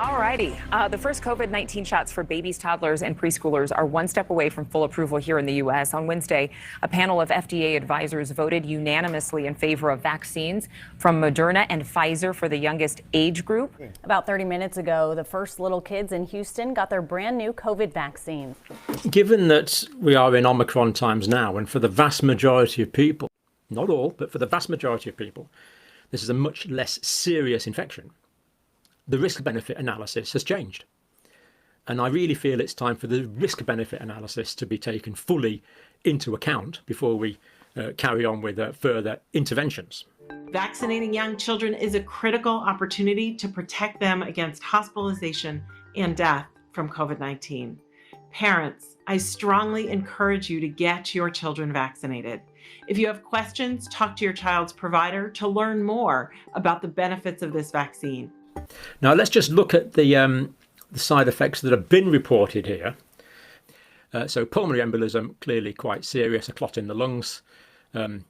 All righty. The first COVID-19 shots for babies, toddlers, and preschoolers are one step away from full approval here in the U.S. On Wednesday, a panel of FDA advisors voted unanimously in favor of vaccines from Moderna and Pfizer for the youngest age group. About 30 minutes ago, the first little kids in Houston got their brand new COVID vaccines. Given that we are in Omicron times now, and for the vast majority of people, not all, but for the vast majority of people, this is a much less serious infection. The risk-benefit analysis has changed. And I really feel it's time for the risk-benefit analysis to be taken fully into account before we carry on with further interventions. Vaccinating young children is a critical opportunity to protect them against hospitalization and death from COVID-19. Parents, I strongly encourage you to get your children vaccinated. If you have questions, talk to your child's provider to learn more about the benefits of this vaccine. Now let's just look at the side effects that have been reported here. So pulmonary embolism, clearly quite serious, a clot in the lungs. Then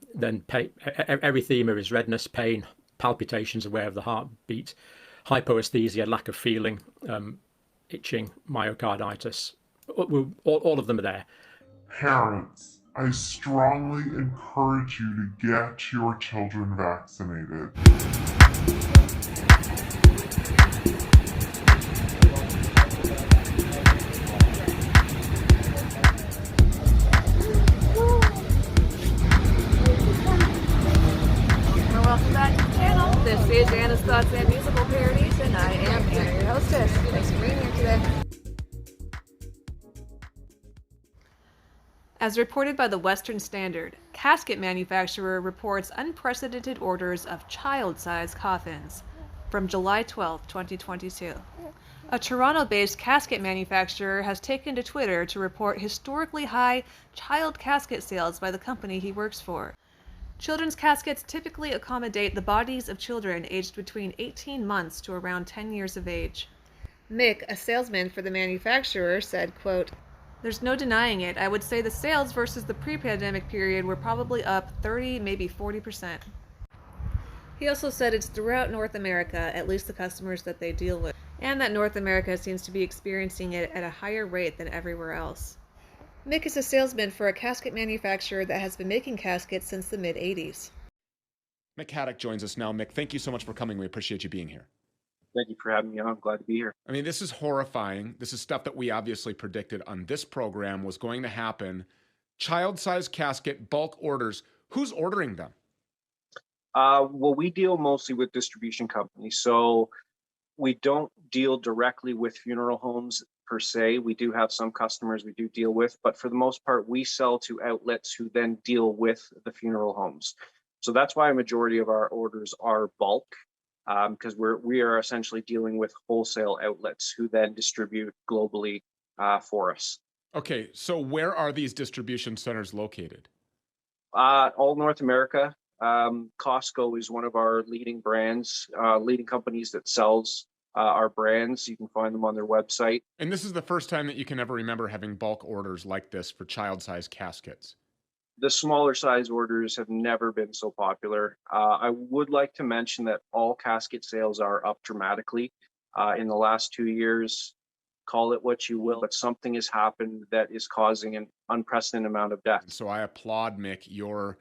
erythema is redness, pain, palpitations, aware of the heartbeat, hypoesthesia, lack of feeling, itching, myocarditis. All of them are there. Parents, I strongly encourage you to get your children vaccinated. Welcome back to the channel. This is Anna's Thoughts and Musical Parodies, and I am Anna, your hostess. Thanks for being here today. As reported by the Western Standard, casket manufacturer reports unprecedented orders of child-sized coffins from July 12, 2022. A Toronto-based casket manufacturer has taken to Twitter to report historically high child casket sales by the company he works for. Children's caskets typically accommodate the bodies of children aged between 18 months to around 10 years of age. Mick, a salesman for the manufacturer, said, quote, "There's no denying it. I would say the sales versus the pre-pandemic period were probably up 30, maybe 40%. He also said it's throughout North America, at least the customers that they deal with, and that North America seems to be experiencing it at a higher rate than everywhere else. Mick is a salesman for a casket manufacturer that has been making caskets since the mid-'80s. Mick Haddock joins us now. Mick, thank you so much for coming. We appreciate you being here. Thank you for having me on. I'm glad to be here. I mean, this is horrifying. This is stuff that we obviously predicted on this program was going to happen. Child-sized casket, bulk orders. Who's ordering them? Well, we deal mostly with distribution companies. So we don't deal directly with funeral homes per se. We do have some customers we do deal with, but for the most part, we sell to outlets who then deal with the funeral homes. So that's why a majority of our orders are bulk, because we are essentially dealing with wholesale outlets who then distribute globally for us. Okay, so where are these distribution centers located? All North America. Costco is one of our leading brands, leading companies that sells our brands. You can find them on their website. And this is the first time that you can ever remember having bulk orders like this for child-sized caskets. The smaller size orders have never been so popular. I would like to mention that all casket sales are up dramatically in the last 2 years. Call it what you will, but something has happened that is causing an unprecedented amount of death. So I applaud, Mick, your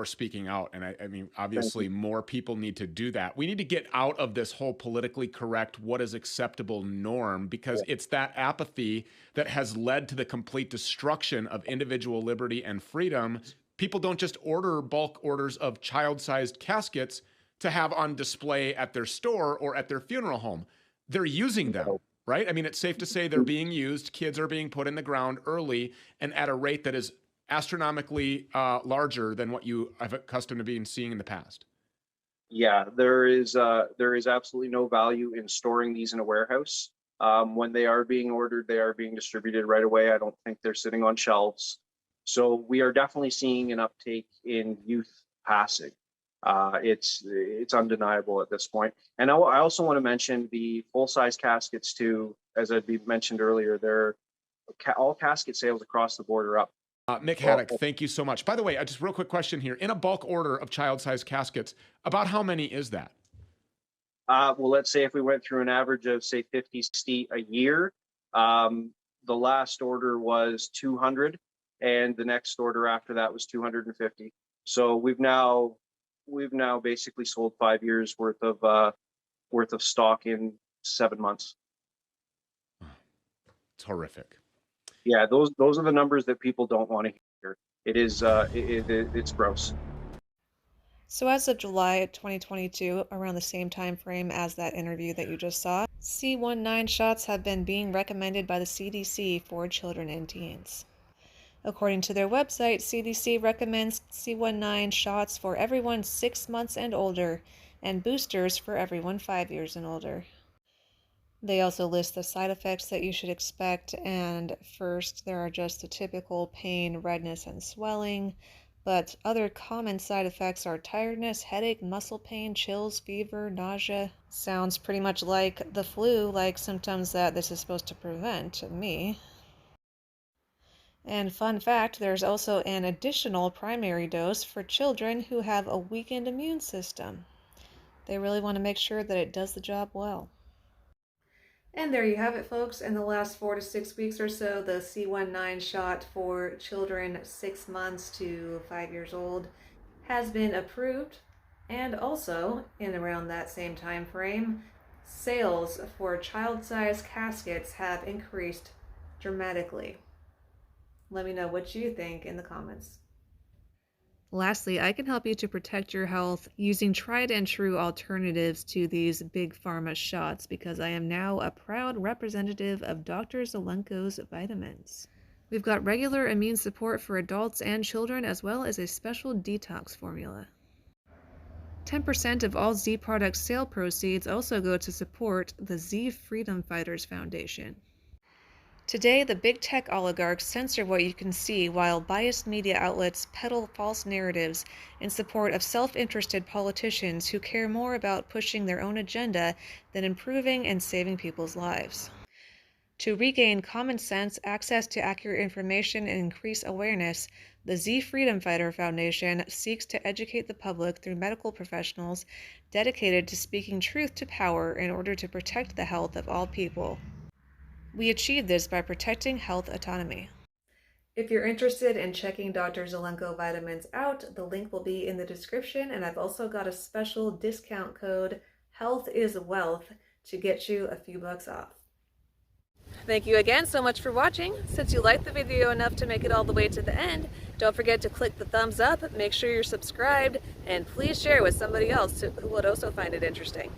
speaking out. And I mean, obviously more people need to do that. We need to get out of this whole politically correct, what is acceptable norm, because it's that apathy that has led to the complete destruction of individual liberty and freedom. People don't just order bulk orders of child-sized caskets to have on display at their store or at their funeral home. They're using them, right? I mean, it's safe to say they're being used. Kids are being put in the ground early and at a rate that is astronomically larger than what you have accustomed to being seeing in the past. Yeah, there is absolutely no value in storing these in a warehouse. When they are being ordered, they are being distributed right away. I don't think they're sitting on shelves. So we are definitely seeing an uptake in youth passing. It's undeniable at this point. And I also want to mention the full-size caskets too. As I mentioned earlier, all casket sales across the board are up. Mick Haddock, thank you so much. By the way, just real quick question here. In a bulk order of child-sized caskets, about how many is that? Well, let's say if we went through an average of say 50, 60 a year, the last order was 200, and the next order after that was 250. So we've now basically sold 5 years worth of stock in 7 months. It's horrific. Yeah, those are the numbers that people don't want to hear. It is it's gross. So as of July 2022, around the same time frame as that interview that you just saw, C19 shots have been being recommended by the CDC for children and teens. According to their website, CDC recommends C19 shots for everyone 6 months and older, and boosters for everyone 5 years and older. They also list the side effects that you should expect, and first there are just the typical pain, redness, and swelling. But other common side effects are tiredness, headache, muscle pain, chills, fever, nausea. Sounds pretty much like the flu, like symptoms that this is supposed to prevent to me. And fun fact, there's also an additional primary dose for children who have a weakened immune system. They really want to make sure that it does the job well. And there you have it, folks. In the last 4 to 6 weeks or so, the C19 shot for children 6 months to 5 years old has been approved. And also, in around that same time frame, sales for child-sized caskets have increased dramatically. Let me know what you think in the comments. Lastly, I can help you to protect your health using tried and true alternatives to these big pharma shots because I am now a proud representative of Dr. Zelenko's Vitamins. We've got regular immune support for adults and children as well as a special detox formula. 10% of all Z product sale proceeds also go to support the Z Freedom Fighters Foundation. Today, the big tech oligarchs censor what you can see while biased media outlets peddle false narratives in support of self-interested politicians who care more about pushing their own agenda than improving and saving people's lives. To regain common sense, access to accurate information, and increase awareness, the Z Freedom Fighter Foundation seeks to educate the public through medical professionals dedicated to speaking truth to power in order to protect the health of all people. We achieve this by protecting health autonomy. If you're interested in checking Dr. Zelenko Vitamins out, the link will be in the description, and I've also got a special discount code, Health is Wealth, to get you a few bucks off. Thank you again so much for watching. Since you liked the video enough to make it all the way to the end, don't forget to click the thumbs up, make sure you're subscribed, and please share with somebody else who would also find it interesting.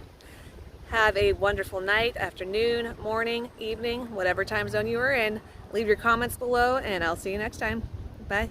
Have a wonderful night, afternoon, morning, evening, whatever time zone you are in. Leave your comments below, and I'll see you next time. Bye.